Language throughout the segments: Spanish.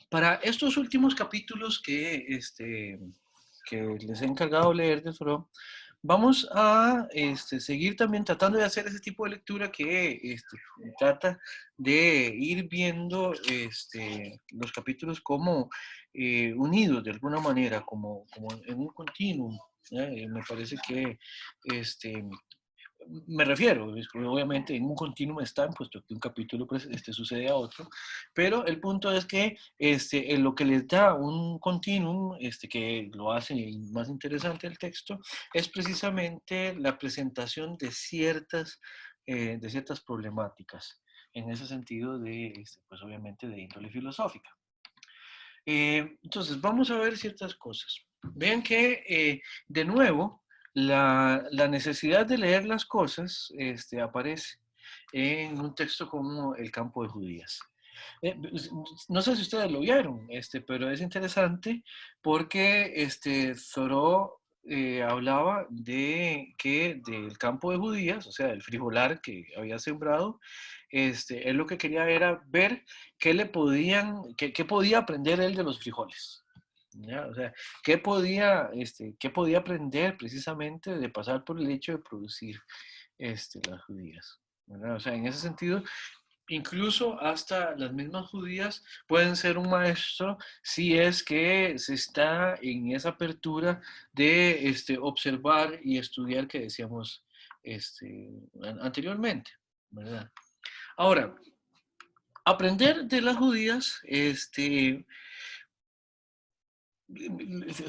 Para estos últimos capítulos que les he encargado leer de Thoreau, vamos a seguir también tratando de hacer ese tipo de lectura que trata de ir viendo los capítulos como unidos de alguna manera, como en un continuum. Me parece que este, me refiero, obviamente en un continuum están, puesto que un capítulo pues, sucede a otro, pero el punto es que en lo que les da un continuum, que lo hace más interesante el texto, es precisamente la presentación de ciertas problemáticas, en ese sentido pues obviamente de índole filosófica. Entonces, vamos a ver ciertas cosas. Vean que, de nuevo, la necesidad de leer las cosas aparece en un texto como El campo de Judías. No sé si ustedes lo vieron, pero es interesante porque Thoreau hablaba de que del campo de Judías, o sea, del frijolar que había sembrado, él lo que quería era ver qué podía aprender él de los frijoles. ¿Ya? O sea, qué podía aprender precisamente de pasar por el hecho de producir las judías. ¿Verdad? O sea, en ese sentido, incluso hasta las mismas judías pueden ser un maestro si es que se está en esa apertura de observar y estudiar que decíamos anteriormente, ¿verdad? Ahora, aprender de las judías,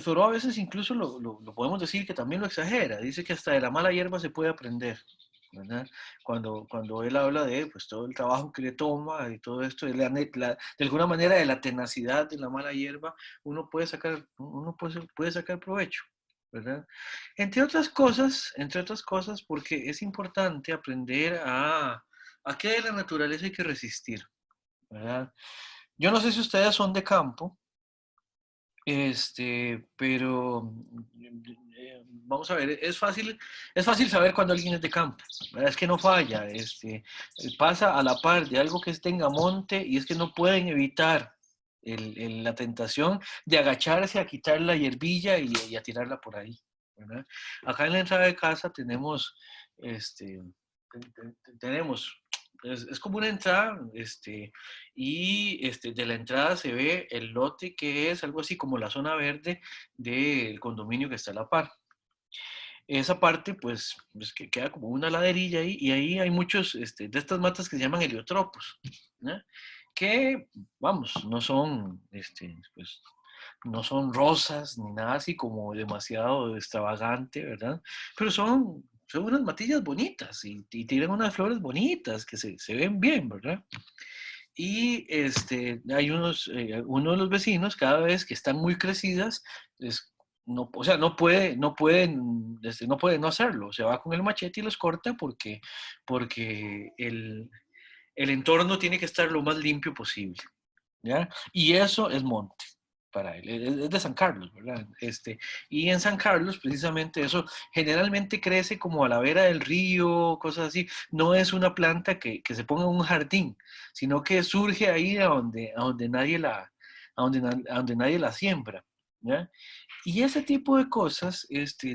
Thoreau a veces incluso lo podemos decir que también lo exagera, dice que hasta de la mala hierba se puede aprender, ¿verdad? Cuando él habla de pues, todo el trabajo que le toma y todo esto, de alguna manera de la tenacidad de la mala hierba, uno puede sacar provecho, ¿verdad? Entre otras cosas, porque es importante aprender a qué de la naturaleza hay que resistir, ¿verdad? Yo no sé si ustedes son de campo, pero vamos a ver, es fácil saber cuando alguien es de campo, ¿verdad? Es que no falla, pasa a la par de algo que tenga monte y es que no pueden evitar la tentación de agacharse a quitar la hierbilla y a tirarla por ahí, ¿verdad? Acá en la entrada de casa este, tenemos, es como una entrada, y de la entrada se ve el lote que es algo así como la zona verde del condominio que está a la par. Esa parte, pues, es que queda como una laderilla ahí, y ahí hay muchos de estas matas que se llaman heliotropos, ¿no? Que, vamos, pues, no son rosas ni nada así como demasiado extravagante, ¿verdad? Pero son unas matillas bonitas y tienen unas flores bonitas que se ven bien, ¿verdad? Y hay uno de los vecinos, cada vez que están muy crecidas, no, o sea, no puede no hacerlo. Se va con el machete y los corta porque el entorno tiene que estar lo más limpio posible, ¿ya? Y eso es monte para él, es de San Carlos, ¿verdad? Y en San Carlos, precisamente eso generalmente crece como a la vera del río, cosas así. No es una planta que se ponga en un jardín, sino que surge ahí a donde nadie la siembra, ¿ya? Y ese tipo de cosas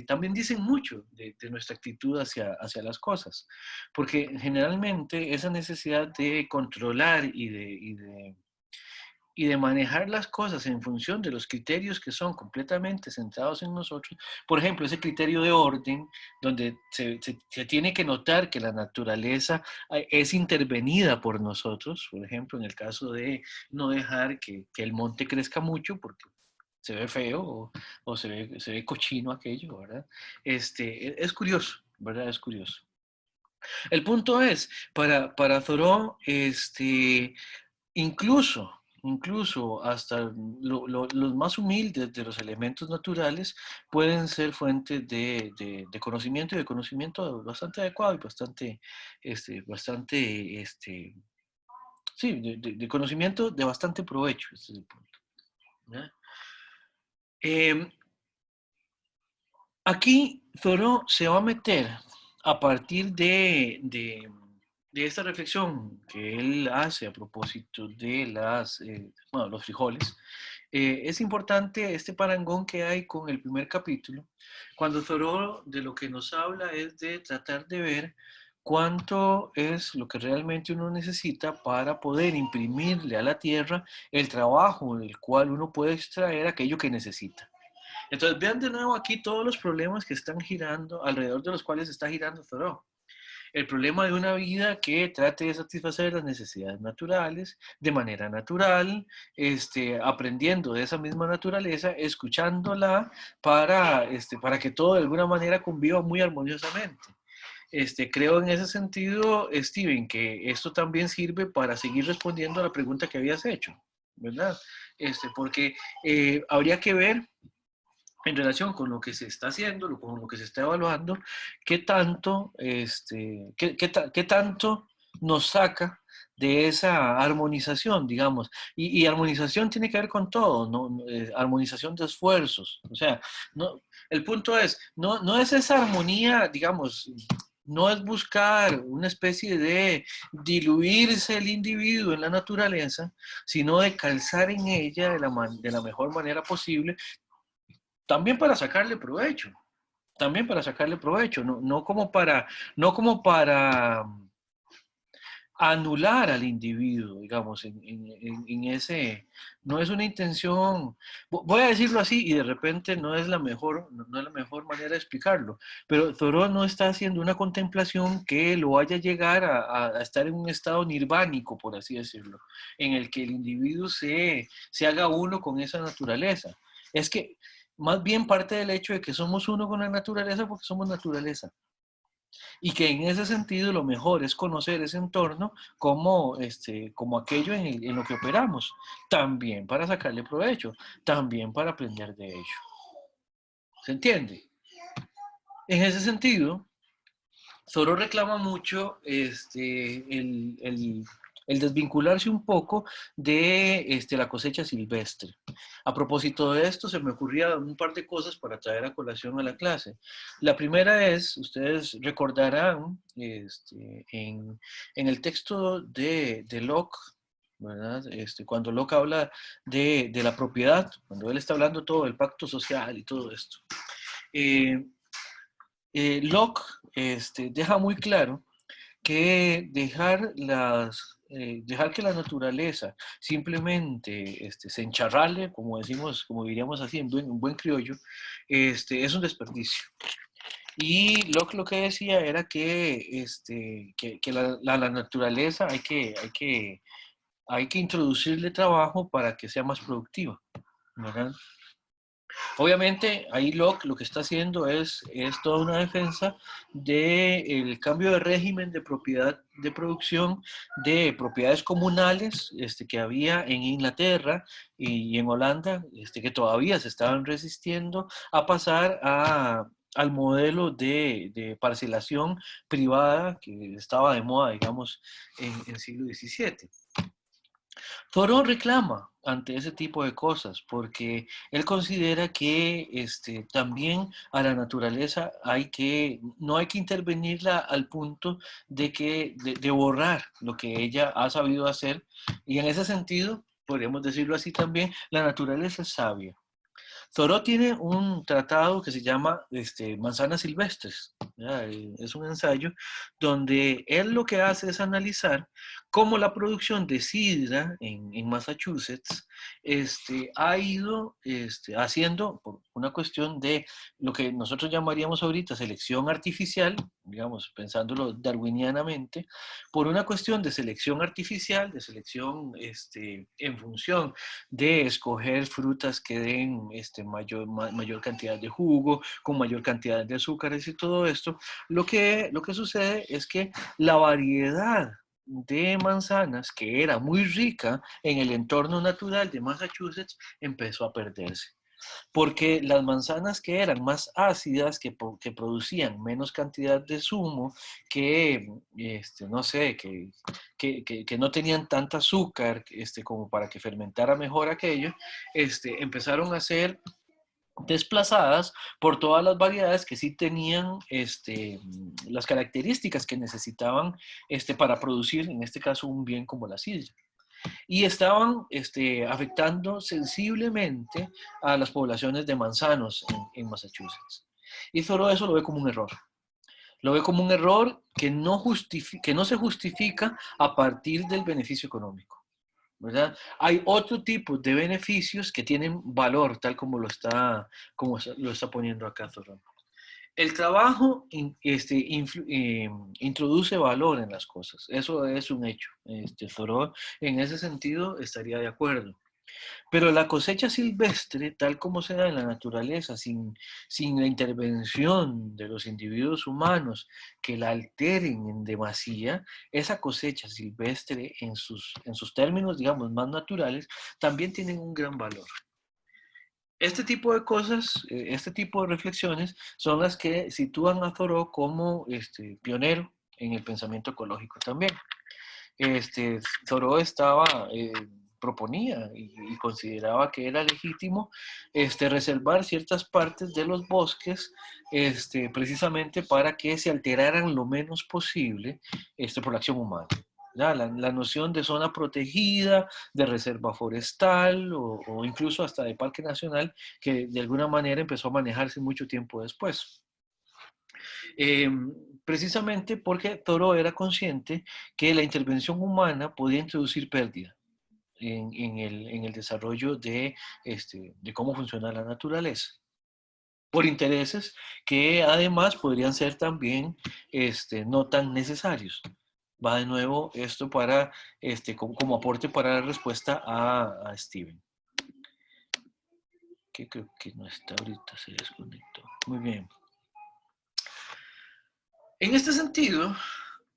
también dicen mucho de nuestra actitud hacia las cosas, porque generalmente esa necesidad de controlar y de manejar las cosas en función de los criterios que son completamente centrados en nosotros. Por ejemplo, ese criterio de orden, donde se tiene que notar que la naturaleza es intervenida por nosotros, por ejemplo, en el caso de no dejar que el monte crezca mucho porque se ve feo o se ve cochino aquello, ¿verdad? Es curioso, ¿verdad? Es curioso. El punto es, para Thoreau, incluso hasta los más humildes de los elementos naturales pueden ser fuentes de conocimiento y de conocimiento bastante adecuado y sí, de conocimiento de bastante provecho. Este es el punto, ¿ya? Eh, Aquí Thoreau se va a meter a partir de de esta reflexión que él hace a propósito de bueno, los frijoles, es importante este parangón que hay con el primer capítulo, cuando Thoreau de lo que nos habla es de tratar de ver cuánto es lo que realmente uno necesita para poder imprimirle a la tierra el trabajo del cual uno puede extraer aquello que necesita. Entonces vean de nuevo aquí todos los problemas que están girando, alrededor de los cuales está girando Thoreau. El problema de una vida que trate de satisfacer las necesidades naturales de manera natural, aprendiendo de esa misma naturaleza, escuchándola para que todo de alguna manera conviva muy armoniosamente. Creo en ese sentido, Steven, que esto también sirve para seguir respondiendo a la pregunta que habías hecho, ¿verdad? Porque habría que ver en relación con lo que se está haciendo, con lo que se está evaluando, qué tanto, qué tanto nos saca de esa armonización, digamos. Y armonización tiene que ver con todo, ¿no? Armonización de esfuerzos. O sea, no, el punto es, no es esa armonía, digamos, no es buscar una especie de diluirse el individuo en la naturaleza, sino de calzar en ella de la mejor manera posible, también para sacarle provecho, también para sacarle provecho, no como para anular al individuo, digamos, en ese, no es una intención, voy a decirlo así y de repente no es la mejor, no es la mejor manera de explicarlo, pero Thoreau no está haciendo una contemplación que lo vaya a llegar a estar en un estado nirvánico, por así decirlo, en el que el individuo se haga uno con esa naturaleza. Es que más bien parte del hecho de que somos uno con la naturaleza porque somos naturaleza. Y que en ese sentido lo mejor es conocer ese entorno como, como aquello en lo que operamos, también para sacarle provecho, también para aprender de ello. ¿Se entiende? En ese sentido, Thoreau reclama mucho el desvincularse un poco de la cosecha silvestre. A propósito de esto, se me ocurría un par de cosas para traer a colación a la clase. La primera es, ustedes recordarán, en el texto de Locke, ¿verdad? Cuando Locke habla de la propiedad, cuando él está hablando todo del pacto social y todo esto. Locke deja muy claro que dejar que la naturaleza simplemente se encharrale, como decimos, como diríamos así en buen criollo, es un desperdicio. Y Locke lo que decía era que la naturaleza hay que introducirle trabajo para que sea más productiva, ¿verdad? Obviamente, ahí Locke lo que está haciendo es toda una defensa del cambio de régimen de propiedad de producción de propiedades comunales que había en Inglaterra y en Holanda, que todavía se estaban resistiendo a pasar al modelo de parcelación privada que estaba de moda, digamos, en el siglo XVII. Thoreau reclama ante ese tipo de cosas porque él considera que también a la naturaleza no hay que intervenirla al punto de borrar lo que ella ha sabido hacer, y en ese sentido, podríamos decirlo así también, la naturaleza es sabia. Thoreau tiene un tratado que se llama Manzanas Silvestres. ¿Ya? Es un ensayo donde él lo que hace es analizar cómo la producción de sidra en Massachusetts ha ido haciendo, por una cuestión de lo que nosotros llamaríamos ahorita selección artificial, digamos, pensándolo darwinianamente, por una cuestión de selección artificial, de selección en función de escoger frutas que den mayor cantidad de jugo, con mayor cantidad de azúcares y todo esto, lo que sucede es que la variedad de manzanas, que era muy rica en el entorno natural de Massachusetts, empezó a perderse. Porque las manzanas que eran más ácidas, que producían menos cantidad de zumo, que, no sé, que no tenían tanta azúcar como para que fermentara mejor aquello, empezaron a ser desplazadas por todas las variedades que sí tenían las características que necesitaban para producir, en este caso, un bien como la sidra. Y estaban afectando sensiblemente a las poblaciones de manzanos en Massachusetts. Y Thoreau eso lo ve como un error. Lo ve como un error que no se justifica a partir del beneficio económico, ¿verdad? Hay otro tipo de beneficios que tienen valor, tal como lo está poniendo acá Thoreau. El trabajo introduce valor en las cosas, eso es un hecho. Thoreau en ese sentido estaría de acuerdo. Pero la cosecha silvestre, tal como se da en la naturaleza, sin la intervención de los individuos humanos que la alteren en demasía, esa cosecha silvestre en sus términos, digamos, más naturales, también tienen un gran valor. Este tipo de cosas, este tipo de reflexiones son las que sitúan a Thoreau como pionero en el pensamiento ecológico también. Thoreau proponía y consideraba que era legítimo reservar ciertas partes de los bosques precisamente para que se alteraran lo menos posible por la acción humana. La noción de zona protegida, de reserva forestal o incluso hasta de parque nacional, que de alguna manera empezó a manejarse mucho tiempo después. Eh, Precisamente porque Thoreau era consciente que la intervención humana podía introducir pérdida en el desarrollo de cómo funciona la naturaleza, por intereses que además podrían ser también no tan necesarios. Va de nuevo esto para, como aporte para la respuesta a Steven, que creo que no está ahorita, se desconectó. Muy bien. En este sentido,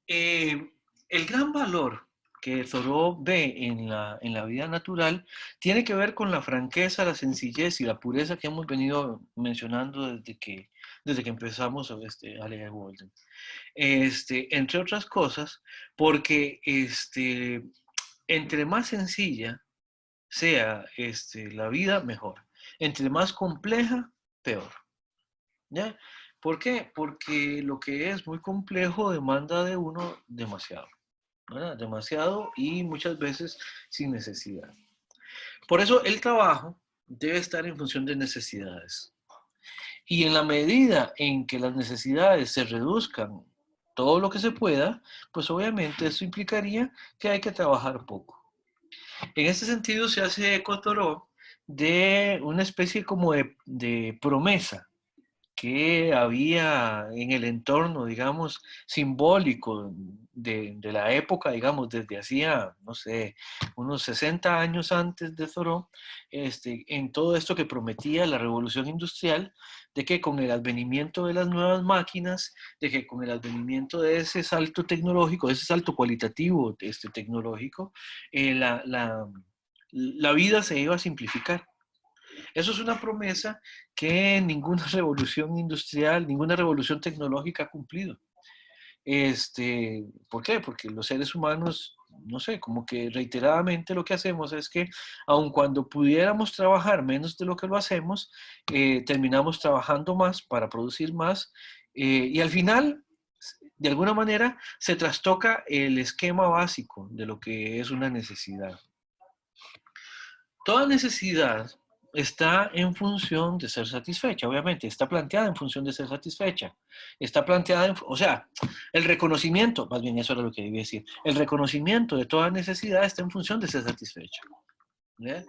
el gran valor que Thoreau ve en la vida natural tiene que ver con la franqueza, la sencillez y la pureza que hemos venido mencionando desde que empezamos a leer Walden. Entre otras cosas, porque entre más sencilla sea la vida, mejor. Entre más compleja, peor. ¿Ya? ¿Por qué? Porque lo que es muy complejo demanda de uno demasiado, ¿verdad? Demasiado y muchas veces sin necesidad. Por eso el trabajo debe estar en función de necesidades. Y en la medida en que las necesidades se reduzcan todo lo que se pueda, pues obviamente eso implicaría que hay que trabajar poco. En este sentido se hace eco Thoreau de una especie como de promesa que había en el entorno, digamos, simbólico de la época, digamos, desde hacía, no sé, unos 60 años antes de Thoreau, en todo esto que prometía la revolución industrial, de que con el advenimiento de las nuevas máquinas, de que con el advenimiento de ese salto tecnológico, de ese salto cualitativo tecnológico, la vida se iba a simplificar. Eso es una promesa que ninguna revolución industrial, ninguna revolución tecnológica ha cumplido. ¿Por qué? Porque los seres humanos, no sé, como que reiteradamente lo que hacemos es que aun cuando pudiéramos trabajar menos de lo que lo hacemos, terminamos trabajando más para producir más y al final, de alguna manera, se trastoca el esquema básico de lo que es una necesidad. Toda necesidad está en función de ser satisfecha, obviamente, está planteada en función de ser satisfecha, está planteada, o sea, el reconocimiento, más bien eso era lo que debía decir, el reconocimiento de toda necesidad está en función de ser satisfecha. ¿Ya?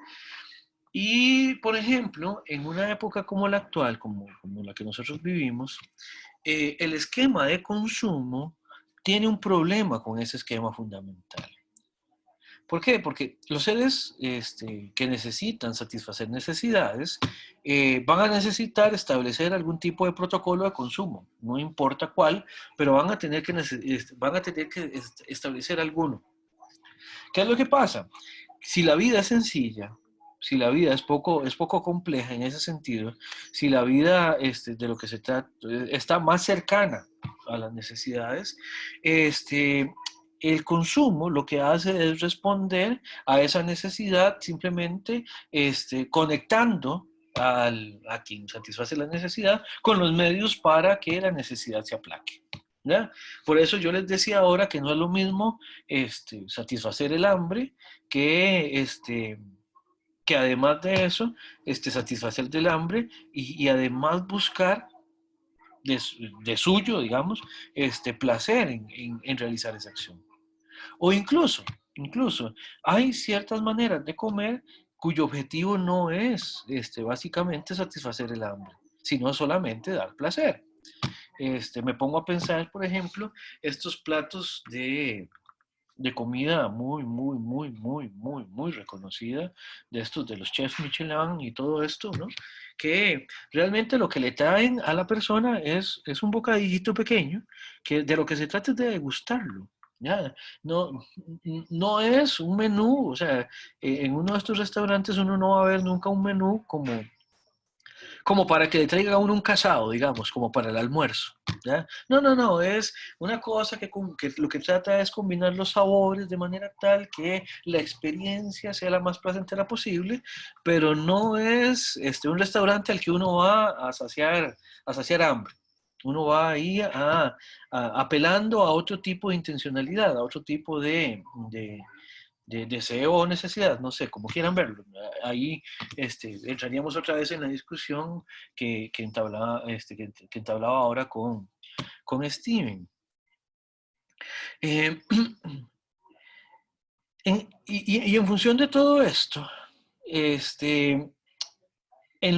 Y, por ejemplo, en una época como la actual, como la que nosotros vivimos, el esquema de consumo tiene un problema con ese esquema fundamental. ¿Por qué? Porque los seres que necesitan satisfacer necesidades van a necesitar establecer algún tipo de protocolo de consumo, no importa cuál, pero van a tener que establecer alguno. ¿Qué es lo que pasa? Si la vida es sencilla, si la vida es poco compleja en ese sentido, si la vida de lo que se trata está más cercana a las necesidades, el consumo lo que hace es responder a esa necesidad simplemente conectando a quien satisface la necesidad con los medios para que la necesidad se aplaque. ¿Ya? Por eso yo les decía ahora que no es lo mismo satisfacer el hambre que además de eso, satisfacer del hambre y además buscar de suyo, digamos, placer en realizar esa acción. O incluso, hay ciertas maneras de comer cuyo objetivo no es básicamente satisfacer el hambre, sino solamente dar placer. Me pongo a pensar, por ejemplo, estos platos de comida muy reconocida, de estos de los chefs Michelin y todo esto, ¿no? Que realmente lo que le traen a la persona es un bocadillito pequeño, que de lo que se trata es de degustarlo. Ya, no, no es un menú, o sea, en uno de estos restaurantes uno no va a ver nunca un menú como para que le traiga a uno un casado, digamos, como para el almuerzo. ¿Ya? No, es una cosa que lo que trata es combinar los sabores de manera tal que la experiencia sea la más placentera posible, pero no es un restaurante al que uno va a saciar hambre. Uno va ahí apelando a otro tipo de intencionalidad, a otro tipo de deseo o necesidad, no sé, como quieran verlo. Ahí entraríamos otra vez en la discusión que entablaba ahora con Steven. Y en función de todo esto, en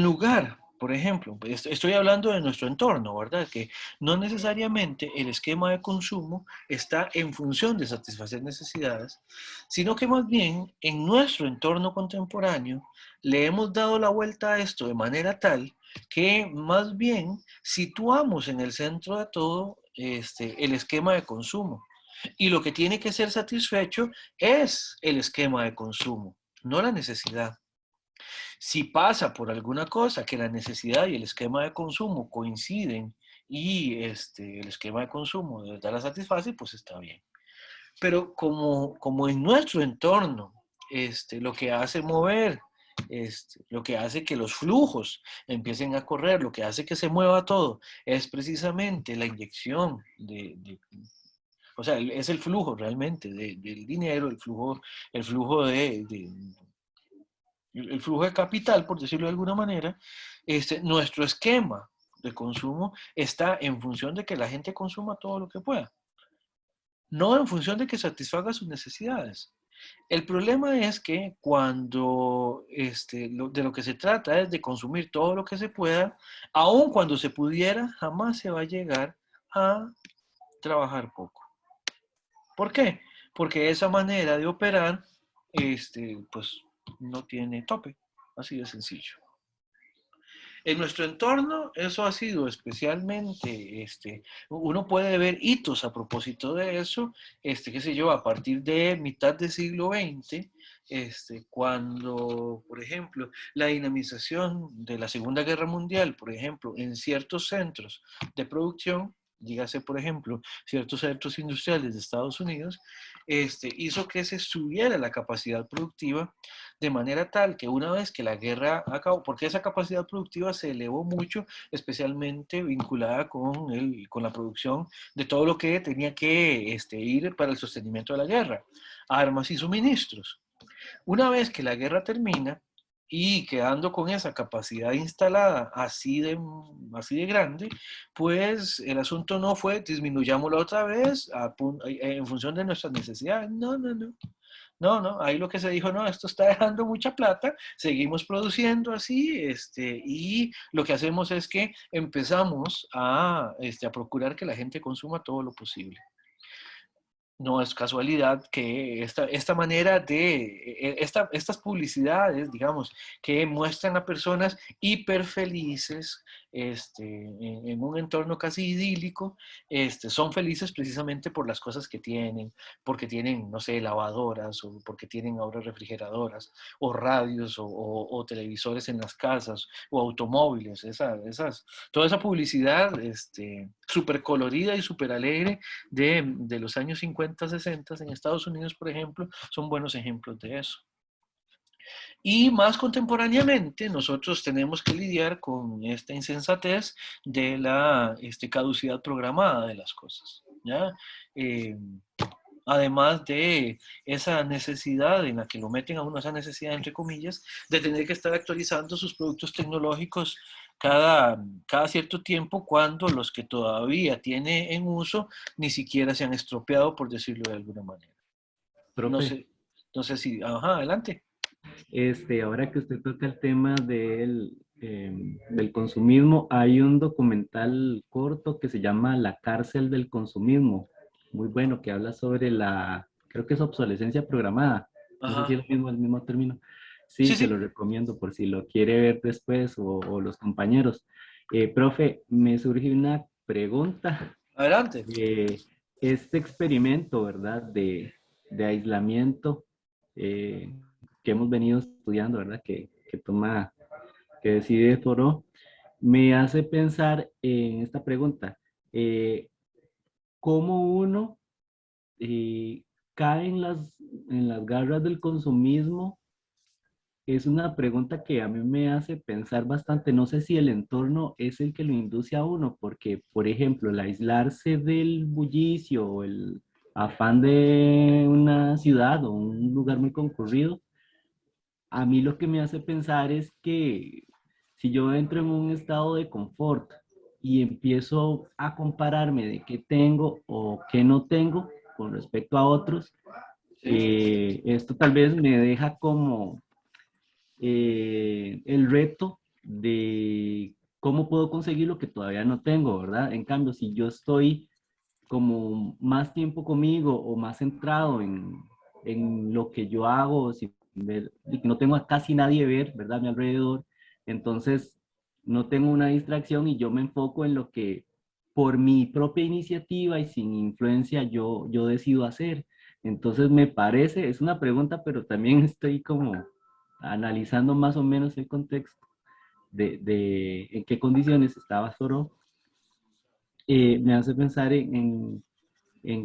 lugar, por ejemplo, estoy hablando de nuestro entorno, ¿verdad? Que no necesariamente el esquema de consumo está en función de satisfacer necesidades, sino que más bien en nuestro entorno contemporáneo le hemos dado la vuelta a esto de manera tal que más bien situamos en el centro de todo el esquema de consumo. Y lo que tiene que ser satisfecho es el esquema de consumo, no la necesidad. Si pasa por alguna cosa que la necesidad y el esquema de consumo coinciden y el esquema de consumo de verdad la satisface, pues está bien. Pero como en nuestro entorno, lo que hace mover, lo que hace que los flujos empiecen a correr, lo que hace que se mueva todo, es precisamente la inyección o sea, es el flujo realmente del dinero, el flujo el flujo de capital, por decirlo de alguna manera. Nuestro esquema de consumo está en función de que la gente consuma todo lo que pueda, no en función de que satisfaga sus necesidades. El problema es que cuando de lo que se trata es de consumir todo lo que se pueda, aun cuando se pudiera, jamás se va a llegar a trabajar poco. ¿Por qué? Porque esa manera de operar, pues no tiene tope, así de sencillo. En nuestro entorno eso ha sido especialmente, uno puede ver hitos a propósito de eso, qué sé yo, a partir de mitad del siglo XX, cuando, por ejemplo, la dinamización de la Segunda Guerra Mundial, por ejemplo, en ciertos centros de producción, dígase, por ejemplo, ciertos centros industriales de Estados Unidos, hizo que se subiera la capacidad productiva de manera tal que una vez que la guerra acabó, porque esa capacidad productiva se elevó mucho, especialmente vinculada con la producción de todo lo que tenía que ir para el sostenimiento de la guerra, armas y suministros. Una vez que la guerra termina, y quedando con esa capacidad instalada así de grande, pues el asunto no fue disminuyámosla otra vez en función de nuestras necesidades. No, ahí lo que se dijo, no, esto está dejando mucha plata, seguimos produciendo así, y lo que hacemos es que empezamos a procurar que la gente consuma todo lo posible. No es casualidad que esta manera estas publicidades, digamos, que muestran a personas hiper felices en un entorno casi idílico, son felices precisamente por las cosas que tienen, porque tienen, no sé, lavadoras, o porque tienen ahora refrigeradoras, o radios, o televisores en las casas, o automóviles, toda esa publicidad súper colorida y súper alegre de los años 50, 60 en Estados Unidos, por ejemplo, son buenos ejemplos de eso. Y más contemporáneamente, nosotros tenemos que lidiar con esta insensatez de la caducidad programada de las cosas, ¿ya? Eh, Además de esa necesidad en la que lo meten a uno, esa necesidad entre comillas, de tener que estar actualizando sus productos tecnológicos cada cierto tiempo, cuando los que todavía tiene en uso ni siquiera se han estropeado, por decirlo de alguna manera. No Profe, sé, no sé si, ajá, adelante. ahora que usted toca el tema del consumismo, hay un documental corto que se llama La cárcel del consumismo, muy bueno, que habla sobre creo que es obsolescencia programada. No sé si Ajá. es el mismo término. Sí, Sí, se sí, lo recomiendo por si lo quiere ver después o los compañeros. Profe, me surge una pregunta. adelante. Eh, este experimento, ¿verdad? De aislamiento eh, que hemos venido estudiando, ¿verdad? Que decide Thoreau, me hace pensar en esta pregunta. ¿Cómo uno cae en las garras del consumismo? Es una pregunta que a mí me hace pensar bastante. No sé si el entorno es el que lo induce a uno, porque, por ejemplo, el aislarse del bullicio o el afán de una ciudad o un lugar muy concurrido, a mí lo que me hace pensar es que si yo entro en un estado de confort y empiezo a compararme de qué tengo o qué no tengo con respecto a otros, Sí. esto tal vez me deja como el reto de cómo puedo conseguir lo que todavía no tengo, ¿verdad? En cambio, si yo estoy como más tiempo conmigo o más centrado en lo que yo hago, si no tengo a casi nadie ver, ¿verdad? A mi alrededor, entonces no tengo una distracción y yo me enfoco en lo que por mi propia iniciativa y sin influencia yo decido hacer. Entonces me parece, es una pregunta, pero también estoy como analizando más o menos el contexto de en qué condiciones estaba Thoreau. Me hace pensar en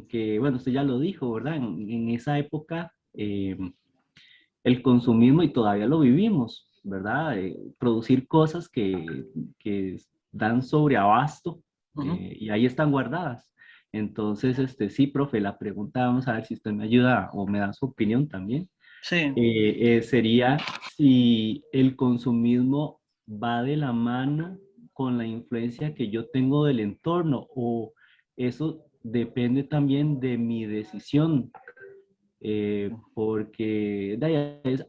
que, bueno, usted ya lo dijo, ¿verdad? En esa época, el consumismo, y todavía lo vivimos, ¿verdad? Producir cosas que dan sobreabasto Ujú. y ahí están guardadas. Entonces, sí, profe, la pregunta, vamos a ver si usted me ayuda o me da su opinión también, Sí. sería si el consumismo va de la mano con la influencia que yo tengo del entorno o eso depende también de mi decisión, porque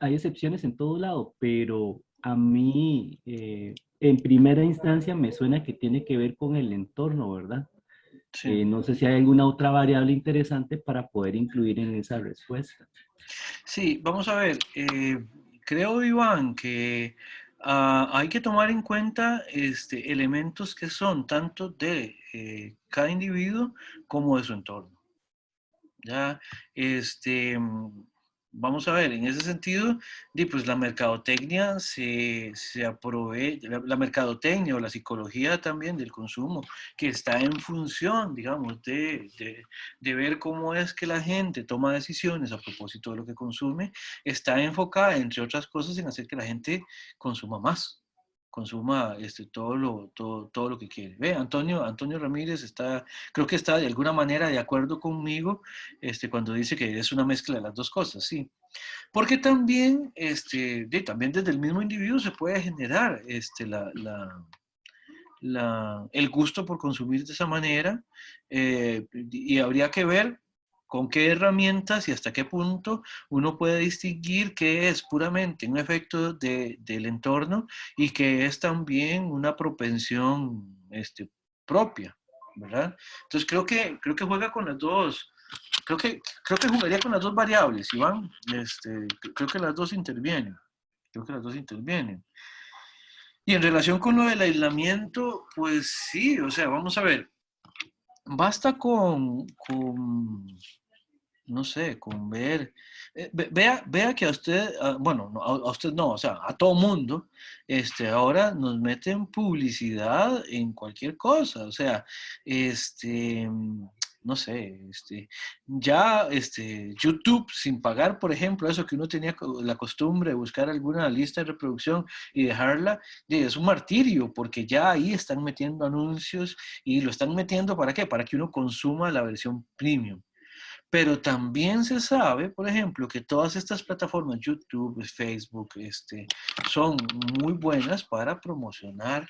hay excepciones en todo lado, pero a mí en primera instancia me suena que tiene que ver con el entorno, ¿verdad? Sí. No sé si hay alguna otra variable interesante para poder incluir en esa respuesta. Sí, vamos a ver. Creo, Iván, que hay que tomar en cuenta elementos que son tanto de cada individuo como de su entorno. Ya, vamos a ver, en ese sentido, pues la mercadotecnia se aprovecha, la mercadotecnia o la psicología también del consumo, que está en función, digamos, de ver cómo es que la gente toma decisiones a propósito de lo que consume, está enfocada, entre otras cosas, en hacer que la gente consuma más, consuma todo lo que quiere. Ve, Antonio Ramírez creo que está de alguna manera de acuerdo conmigo cuando dice que es una mezcla de las dos cosas, sí. Porque también, también desde el mismo individuo se puede generar el gusto por consumir de esa manera, y habría que ver con qué herramientas y hasta qué punto uno puede distinguir qué es puramente un efecto del entorno y qué es también una propensión propia, ¿verdad? Entonces creo que juega con las dos, creo que jugaría con las dos variables, Iván. Creo que las dos intervienen. Creo que las dos intervienen. Y en relación con lo del aislamiento, pues sí, o sea, vamos a ver, basta no sé, con ver, vea que a usted, bueno, a usted no, o sea, a todo mundo, ahora nos meten publicidad en cualquier cosa, o sea, no sé, ya YouTube sin pagar, por ejemplo, eso que uno tenía la costumbre de buscar alguna lista de reproducción y dejarla, es un martirio, porque ya ahí están metiendo anuncios y lo están metiendo ¿para qué? Para que uno consuma la versión premium. Pero también se sabe, por ejemplo, que todas estas plataformas, YouTube, Facebook, son muy buenas para promocionar,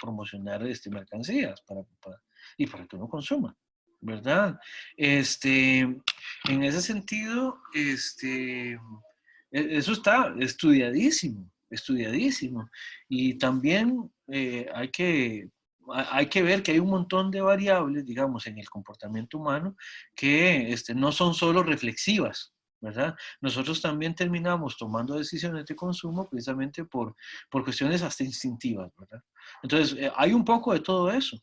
promocionar mercancías, y para que uno consuma, ¿verdad? En ese sentido, eso está estudiadísimo, estudiadísimo. Y también hay que ver que hay un montón de variables, digamos, en el comportamiento humano que no son solo reflexivas, ¿verdad? Nosotros también terminamos tomando decisiones de consumo precisamente por cuestiones hasta instintivas, ¿verdad? Entonces, hay un poco de todo eso.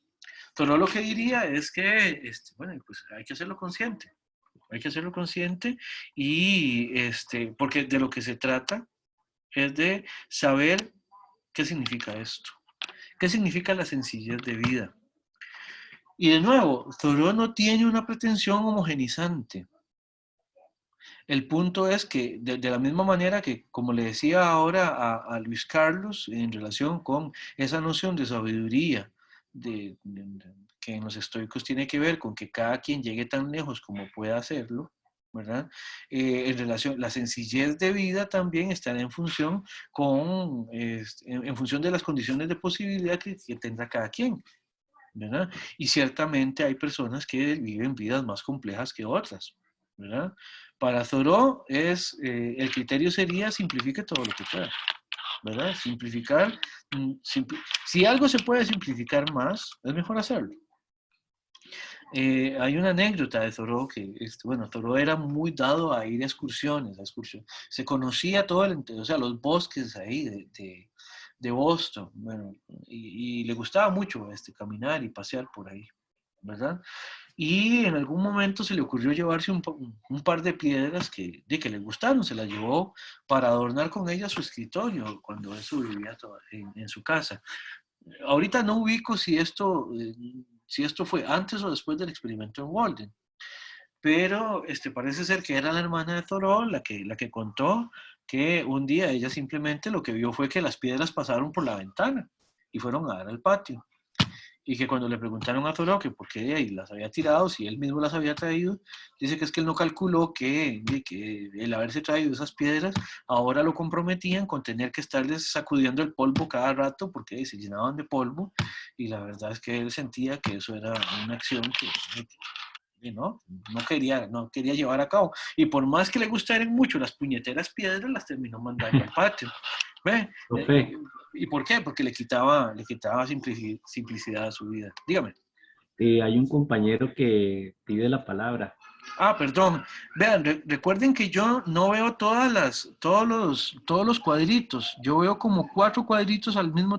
Pero lo que diría es que, bueno, pues hay que hacerlo consciente. Hay que hacerlo consciente y, porque de lo que se trata es de saber qué significa esto. ¿Qué significa la sencillez de vida? Y de nuevo, Thoreau no tiene una pretensión homogenizante. El punto es que, de la misma manera que, como le decía ahora a Luis Carlos, en relación con esa noción de sabiduría, que en los estoicos tiene que ver con que cada quien llegue tan lejos como pueda hacerlo, ¿verdad? En relación, la sencillez de vida también está en función en función de las condiciones de posibilidad que tendrá cada quien, ¿verdad? Y ciertamente hay personas que viven vidas más complejas que otras, ¿verdad? Para Thoreau el criterio sería simplifique todo lo que pueda, ¿verdad? Simplificar, si algo se puede simplificar más, es mejor hacerlo. Hay una anécdota de Thoreau que, bueno, Thoreau era muy dado a ir a excursiones, se conocía todo o sea, los bosques ahí de Boston, bueno, y le gustaba mucho caminar y pasear por ahí, ¿verdad? Y en algún momento se le ocurrió llevarse un par de piedras que le gustaron, se las llevó para adornar con ellas su escritorio cuando eso vivía en su casa. Ahorita no ubico si esto fue antes o después del experimento en Walden, pero parece ser que era la hermana de Thoreau la que contó que un día ella simplemente lo que vio fue que las piedras pasaron por la ventana y fueron a dar al patio. Y que cuando le preguntaron a Thoreau que por qué las había tirado, si él mismo las había traído, dice que es que él no calculó que el haberse traído esas piedras ahora lo comprometían con tener que estarles sacudiendo el polvo cada rato porque se llenaban de polvo, y la verdad es que él sentía que eso era una acción que no quería llevar a cabo. Y por más que le gustaran mucho las puñeteras piedras, las terminó mandando al patio. ¿Ve? ¿Y por qué? Porque le quitaba simplicidad a su vida. Dígame. Hay un compañero que pide la palabra. Ah, perdón. Vean, recuerden que yo no veo todos los cuadritos. Yo veo como 4 cuadritos al mismo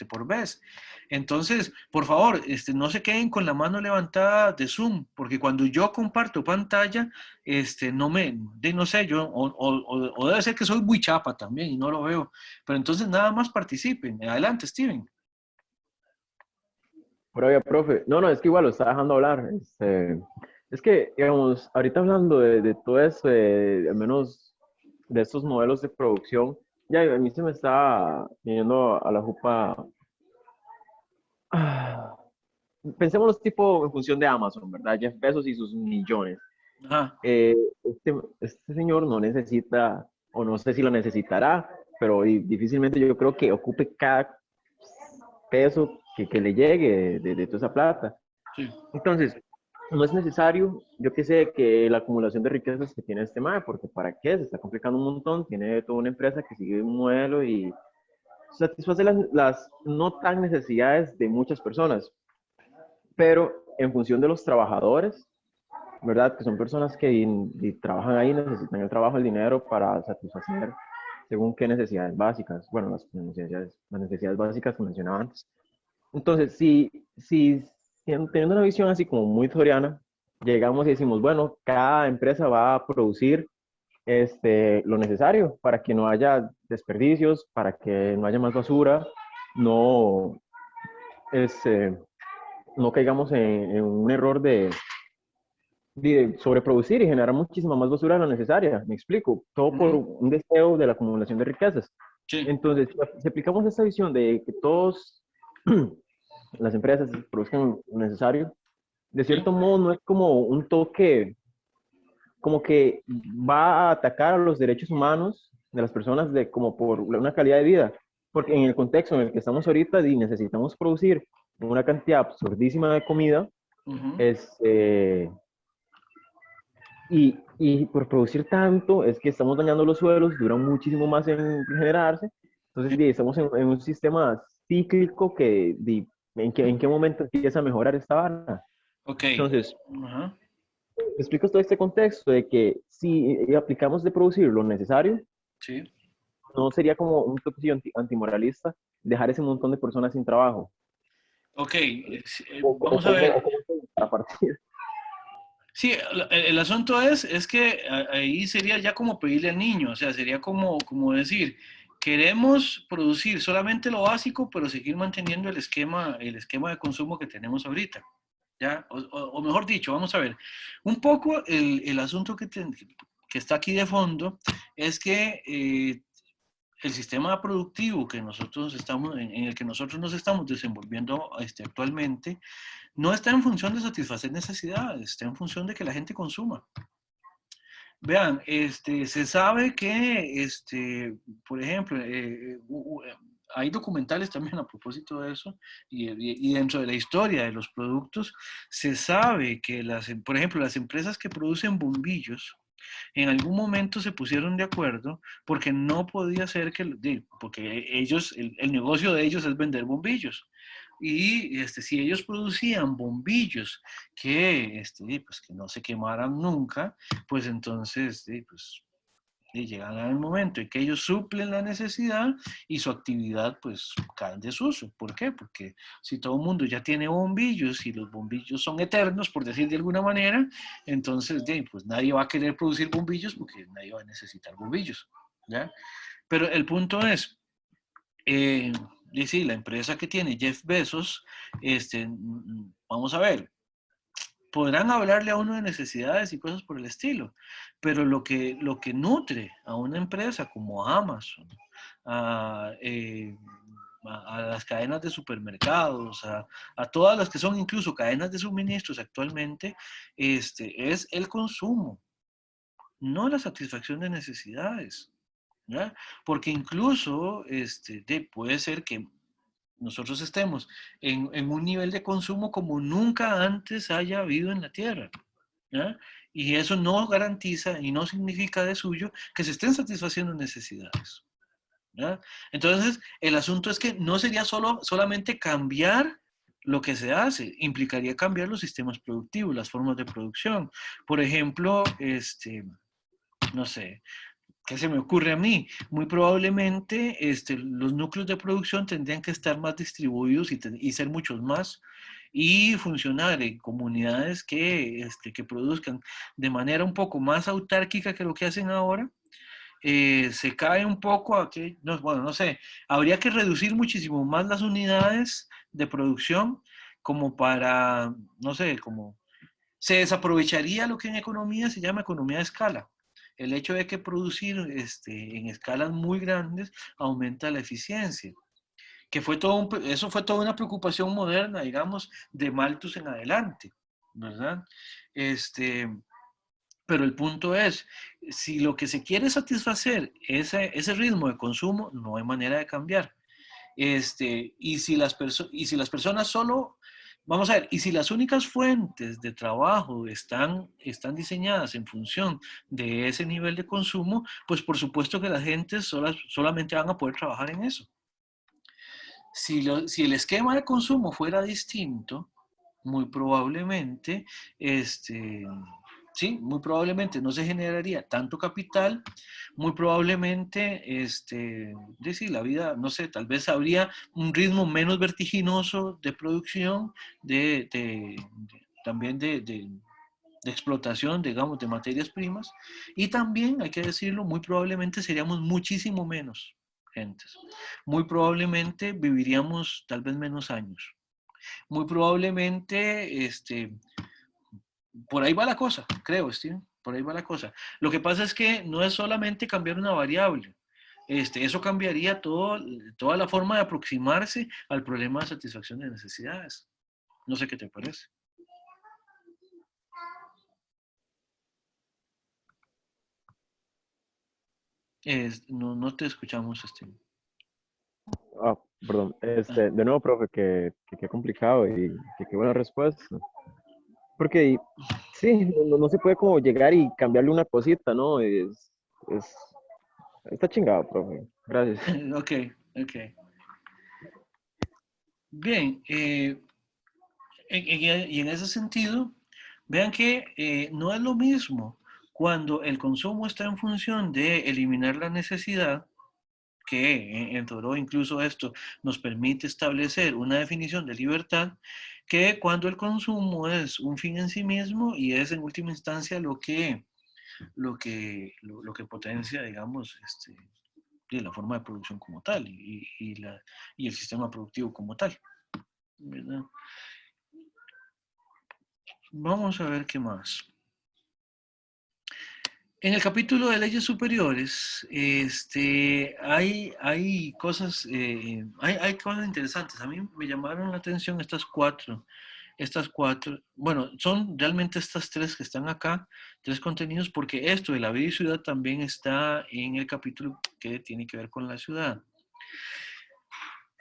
por vez. Entonces, por favor, no se queden con la mano levantada de Zoom, porque cuando yo comparto pantalla, no sé, o debe ser que soy muy chapa también y no lo veo. Pero entonces nada más participen. Adelante, Steven. Pero oiga, profe, no, es que igual lo está dejando hablar. Es que, digamos, ahorita hablando de todo eso, al menos de estos modelos de producción, ya a mí se me está viniendo a la jupa. ah, Pensemos los tipos en función de Amazon, ¿verdad? Jeff Bezos y sus millones. Ajá. Este señor no necesita, o no sé si lo necesitará, pero difícilmente yo creo que ocupe cada peso que le llegue de toda esa plata. Sí. Entonces, no es necesario, yo que sé, que la acumulación de riquezas que tiene este MAE, porque ¿para qué? Se está complicando un montón, tiene toda una empresa que sigue un modelo y satisface las no tan necesidades de muchas personas, pero en función de los trabajadores, ¿verdad? Que son personas que trabajan ahí, necesitan el trabajo, el dinero para satisfacer según qué necesidades básicas, bueno, las necesidades básicas que mencionaba antes. Entonces, si teniendo una visión así como muy toriana, llegamos y decimos, bueno, cada empresa va a producir lo necesario para que no haya desperdicios, para que no haya más basura, no, este, no caigamos en un error de sobreproducir y generar muchísima más basura de la necesaria. Me explico, todo por un deseo de la acumulación de riquezas. Sí. Entonces, si aplicamos esta visión de que todos las empresas produzcan lo necesario, de cierto modo no es como un toque, como que va a atacar a los derechos humanos de las personas de, como por una calidad de vida. Porque en el contexto en el que estamos ahorita y necesitamos producir una cantidad absurdísima de comida, y por producir tanto es que estamos dañando los suelos, duran muchísimo más en regenerarse. Entonces, estamos en un sistema cíclico que, ¿en qué momento empieza a mejorar esta vara? Ok. Entonces, te explico todo este contexto de que si aplicamos de producir lo necesario, Sí. no sería como un toque antimoralista dejar ese montón de personas sin trabajo. Ok, vamos a ver. A partir. Sí, el asunto es que ahí sería ya como pedirle al niño, o sea, sería como decir, queremos producir solamente lo básico, pero seguir manteniendo el esquema de consumo que tenemos ahorita. ¿Ya? O mejor dicho, vamos a ver, un poco el asunto que está aquí de fondo es que el sistema productivo que nosotros estamos, en el que nosotros nos estamos desenvolviendo actualmente, no está en función de satisfacer necesidades, está en función de que la gente consuma. Vean, se sabe que, por ejemplo, hay documentales también a propósito de eso, y dentro de la historia de los productos, se sabe que, por ejemplo, las empresas que producen bombillos, en algún momento se pusieron de acuerdo porque no podía ser porque ellos, el negocio de ellos es vender bombillos. Y si ellos producían bombillos pues, que no se quemaran nunca, pues entonces pues, llegan al momento en que ellos suplen la necesidad y su actividad pues cae en desuso. ¿Por qué? Porque si todo el mundo ya tiene bombillos y los bombillos son eternos, por decir de alguna manera, entonces pues nadie va a querer producir bombillos porque nadie va a necesitar bombillos. ¿Ya? Pero el punto es, y sí, la empresa que tiene Jeff Bezos, vamos a ver, podrán hablarle a uno de necesidades y cosas por el estilo, pero lo que nutre a una empresa como Amazon, a, a las cadenas de supermercados, a todas las que son incluso cadenas de suministros actualmente, es el consumo, no la satisfacción de necesidades. ¿Ya? Porque incluso puede ser que nosotros estemos en un nivel de consumo como nunca antes haya habido en la Tierra. ¿Ya? Y eso no garantiza y no significa de suyo que se estén satisfaciendo necesidades. ¿Ya? Entonces, el asunto es que no sería solamente cambiar lo que se hace, implicaría cambiar los sistemas productivos, las formas de producción. Por ejemplo, no sé, ¿qué se me ocurre a mí? Muy probablemente los núcleos de producción tendrían que estar más distribuidos y ser muchos más y funcionar en comunidades que produzcan de manera un poco más autárquica que lo que hacen ahora. Se cae un poco aquí, no, bueno, no sé, habría que reducir muchísimo más las unidades de producción como para, no sé, como se desaprovecharía lo que en economía se llama economía de escala. El hecho de que producir en escalas muy grandes aumenta la eficiencia, que eso fue toda una preocupación moderna, digamos, de Malthus en adelante, ¿verdad? Pero el punto es, si lo que se quiere es satisfacer ese ritmo de consumo, no hay manera de cambiar. Y si las personas solo, vamos a ver, y si las únicas fuentes de trabajo están diseñadas en función de ese nivel de consumo, pues por supuesto que las gentes solamente van a poder trabajar en eso. Si el esquema de consumo fuera distinto, muy probablemente, sí, muy probablemente no se generaría tanto capital, muy probablemente, decir, la vida, no sé, tal vez habría un ritmo menos vertiginoso de producción, también de explotación, digamos, de materias primas, y también, hay que decirlo, muy probablemente seríamos muchísimo menos gentes. Muy probablemente viviríamos tal vez menos años. Muy probablemente, por ahí va la cosa, creo, Steven, por ahí va la cosa. Lo que pasa es que no es solamente cambiar una variable. Eso cambiaría toda la forma de aproximarse al problema de satisfacción de necesidades. No sé qué te parece. No te escuchamos, Steven. Ah, perdón. Ah, De nuevo, profe, que qué complicado y que qué buena respuesta. Porque sí, no se puede como llegar y cambiarle una cosita, ¿no? Es, está chingado, profe. Gracias. ok, ok. Bien, y en ese sentido, vean que no es lo mismo cuando el consumo está en función de eliminar la necesidad, que en Thoreau incluso esto nos permite establecer una definición de libertad, que cuando el consumo es un fin en sí mismo y es en última instancia lo que potencia, digamos, la forma de producción como tal y el sistema productivo como tal, ¿verdad? Vamos a ver qué más. En el capítulo de leyes superiores, hay cosas, hay cosas interesantes. A mí me llamaron la atención estas cuatro, bueno, son realmente estas tres que están acá, tres contenidos, porque esto de la vida y ciudad también está en el capítulo que tiene que ver con la ciudad.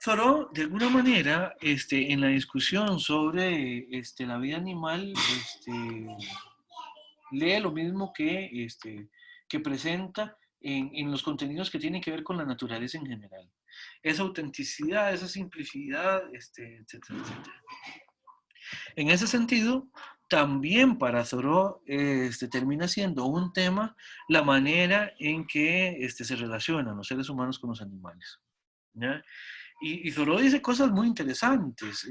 Thoreau, de alguna manera, en la discusión sobre la vida animal, lee lo mismo que presenta en los contenidos que tienen que ver con la naturaleza en general. Esa autenticidad, esa simplicidad, etcétera, etcétera. En ese sentido, también para Thoreau termina siendo un tema la manera en que se relacionan los seres humanos con los animales, ¿ya? Y Thoreau dice cosas muy interesantes.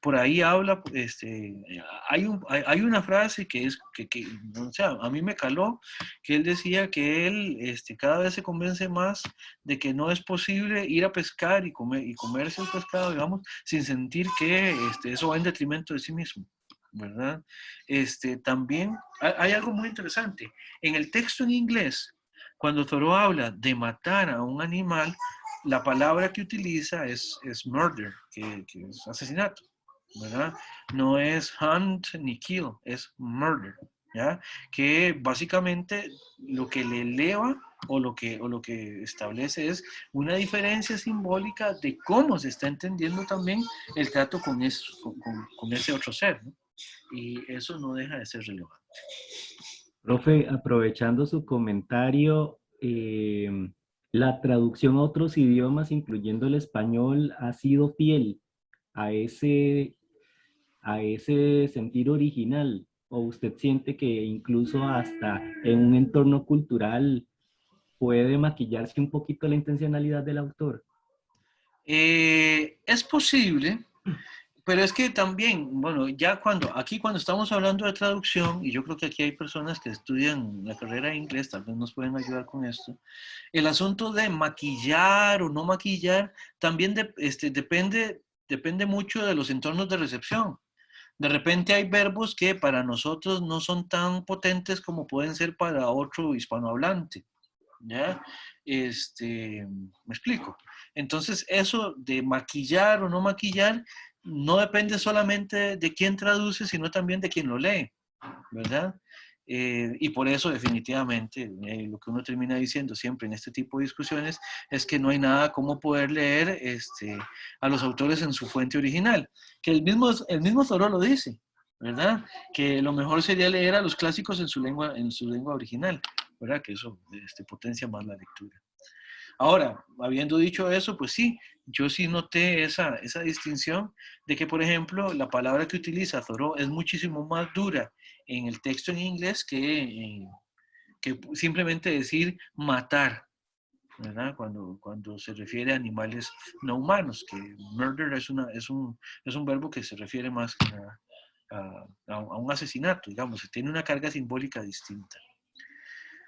Por ahí habla, hay una frase que es, o sea, a mí me caló, que él decía que él cada vez se convence más de que no es posible ir a pescar y comerse el pescado, digamos, sin sentir que eso va en detrimento de sí mismo, ¿verdad? También hay algo muy interesante. En el texto en inglés, cuando Thoreau habla de matar a un animal, la palabra que utiliza es murder, que es asesinato, ¿verdad? No es hunt ni kill, es murder, ¿ya? Que básicamente lo que le eleva o lo que establece es una diferencia simbólica de cómo se está entendiendo también el trato con ese otro ser, ¿no? Y eso no deja de ser relevante. Profe, aprovechando su comentario, la traducción a otros idiomas, incluyendo el español, ha sido fiel a a ese sentir original. ¿O usted siente que incluso hasta en un entorno cultural puede maquillarse un poquito la intencionalidad del autor? Es posible, pero es que también, bueno, ya cuando estamos hablando de traducción, y yo creo que aquí hay personas que estudian la carrera de inglés, tal vez nos pueden ayudar con esto, el asunto de maquillar o no maquillar también depende mucho de los entornos de recepción. De repente hay verbos que para nosotros no son tan potentes como pueden ser para otro hispanohablante, ¿ya? Me explico. Entonces, eso de maquillar o no maquillar no depende solamente de quién traduce, sino también de quién lo lee, ¿verdad? Y por eso definitivamente lo que uno termina diciendo siempre en este tipo de discusiones es que no hay nada como poder leer a los autores en su fuente original, que el mismo Thoreau lo dice, ¿verdad? Que lo mejor sería leer a los clásicos en su lengua original, ¿verdad? Que eso potencia más la lectura. Ahora, habiendo dicho eso, pues sí, yo sí noté esa distinción de que, por ejemplo, la palabra que utiliza Thoreau es muchísimo más dura en el texto en inglés que simplemente decir matar, ¿verdad? Cuando se refiere a animales no humanos, que murder es un verbo que se refiere más a un asesinato, digamos, tiene una carga simbólica distinta.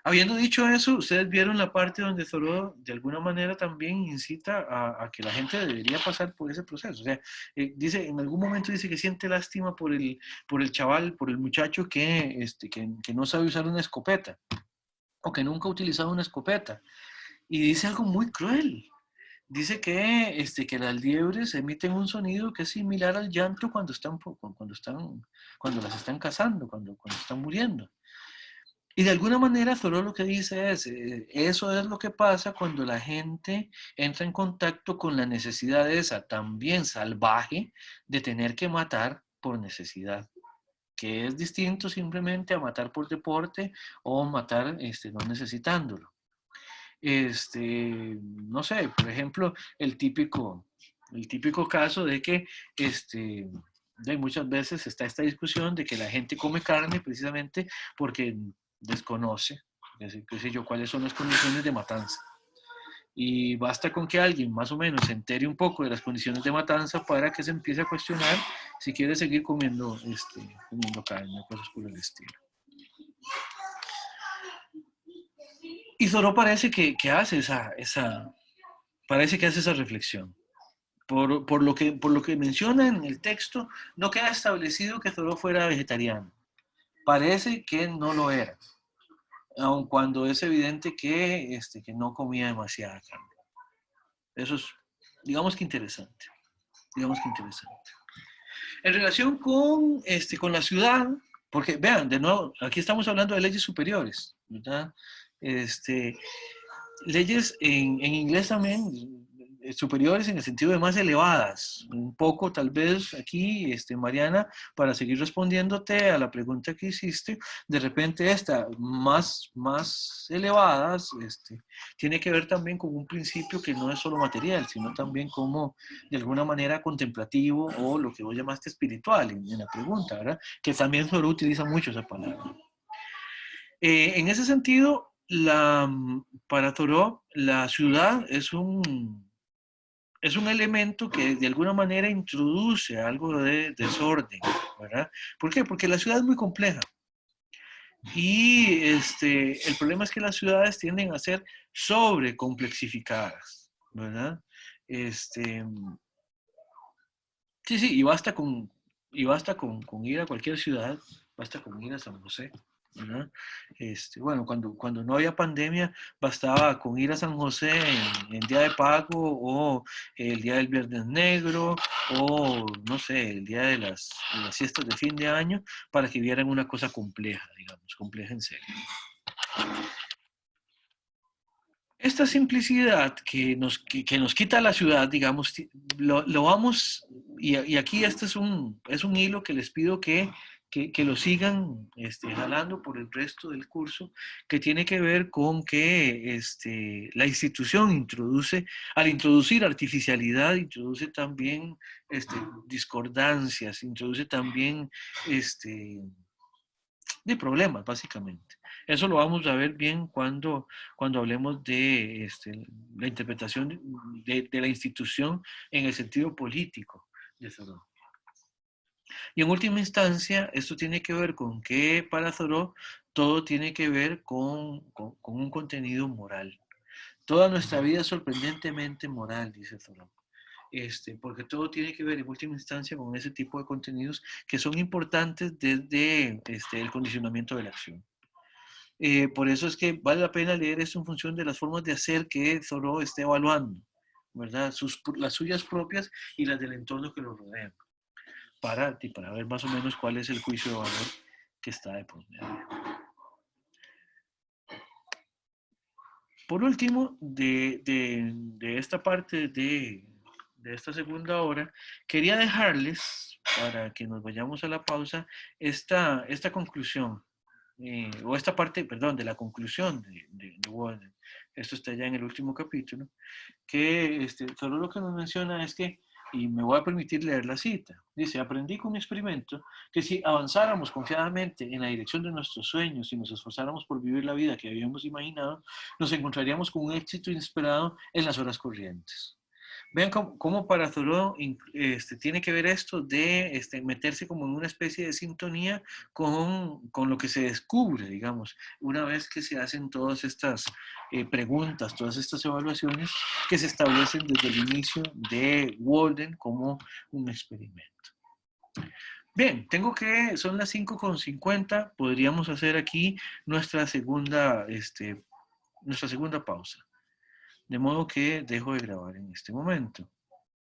Habiendo dicho eso, ustedes vieron la parte donde Thoreau de alguna manera también incita a que la gente debería pasar por ese proceso. O sea, dice, en algún momento dice que siente lástima por el chaval, por el muchacho que no sabe usar una escopeta o que nunca ha utilizado una escopeta. Y dice algo muy cruel. Dice que las liebres emiten un sonido que es similar al llanto cuando las están cazando, cuando están muriendo. Y de alguna manera Thoreau lo que dice es, eso es lo que pasa cuando la gente entra en contacto con la necesidad esa también salvaje de tener que matar por necesidad, que es distinto simplemente a matar por deporte o matar no necesitándolo. No sé, por ejemplo, el típico caso de que muchas veces está esta discusión de que la gente come carne precisamente porque desconoce, qué sé yo, cuáles son las condiciones de matanza. Y basta con que alguien más o menos se entere un poco de las condiciones de matanza para que se empiece a cuestionar si quiere seguir comiendo carne, cosas por el estilo. Y Thoreau parece que hace parece que hace esa reflexión. Por lo que menciona en el texto, no queda establecido que Thoreau fuera vegetariano. Parece que no lo era, aun cuando es evidente que no comía demasiada carne. Eso es, digamos que interesante. Digamos que interesante. En relación con la ciudad, porque vean, de nuevo, aquí estamos hablando de leyes superiores, ¿verdad? Leyes en inglés también superiores en el sentido de más elevadas. Un poco tal vez aquí, Mariana, para seguir respondiéndote a la pregunta que hiciste, de repente esta más elevadas tiene que ver también con un principio que no es solo material, sino también como de alguna manera contemplativo o lo que vos llamaste espiritual en la pregunta, ¿verdad? Que también Thoreau utiliza mucho esa palabra. En ese sentido, para Thoreau, la ciudad es un elemento que de alguna manera introduce algo de desorden, ¿verdad? ¿Por qué? Porque la ciudad es muy compleja. Y el problema es que las ciudades tienden a ser sobrecomplexificadas, ¿verdad? Sí, y basta con ir a cualquier ciudad, basta con ir a San José, ¿verdad? Bueno, cuando no había pandemia, bastaba con ir a San José en día de pago o el día del Viernes Negro o, no sé, el día de las fiestas de fin de año para que vieran una cosa compleja, digamos, compleja en serio. Esta simplicidad que nos quita la ciudad, digamos, lo vamos, y aquí este es un hilo que les pido que lo sigan jalando por el resto del curso, que tiene que ver con que la institución introduce, al introducir artificialidad, introduce también discordancias, introduce también de problemas, básicamente. Eso lo vamos a ver bien cuando hablemos de la interpretación de la institución en el sentido político de Thoreau. Y en última instancia, esto tiene que ver con que para Thoreau todo tiene que ver con un contenido moral. Toda nuestra vida es sorprendentemente moral, dice Thoreau. Porque todo tiene que ver en última instancia con ese tipo de contenidos que son importantes desde el condicionamiento de la acción. Por eso es que vale la pena leer esto en función de las formas de hacer que Thoreau esté evaluando, ¿verdad? Las suyas propias y las del entorno que lo rodea, para ver más o menos cuál es el juicio de valor que está de por medio. Por último, de esta parte de esta segunda hora, quería dejarles, para que nos vayamos a la pausa, esta conclusión, o esta parte, perdón, de la conclusión de Walden. Esto está ya en el último capítulo, que solo lo que nos menciona es que, y me voy a permitir leer la cita, dice: aprendí con mi experimento que si avanzáramos confiadamente en la dirección de nuestros sueños y nos esforzáramos por vivir la vida que habíamos imaginado, nos encontraríamos con un éxito inesperado en las horas corrientes. Vean cómo para Thoreau tiene que ver esto de meterse como en una especie de sintonía con lo que se descubre, digamos, una vez que se hacen todas estas preguntas, todas estas evaluaciones que se establecen desde el inicio de Walden como un experimento. Bien, son las 5:50, podríamos hacer aquí nuestra segunda pausa. De modo que dejo de grabar en este momento.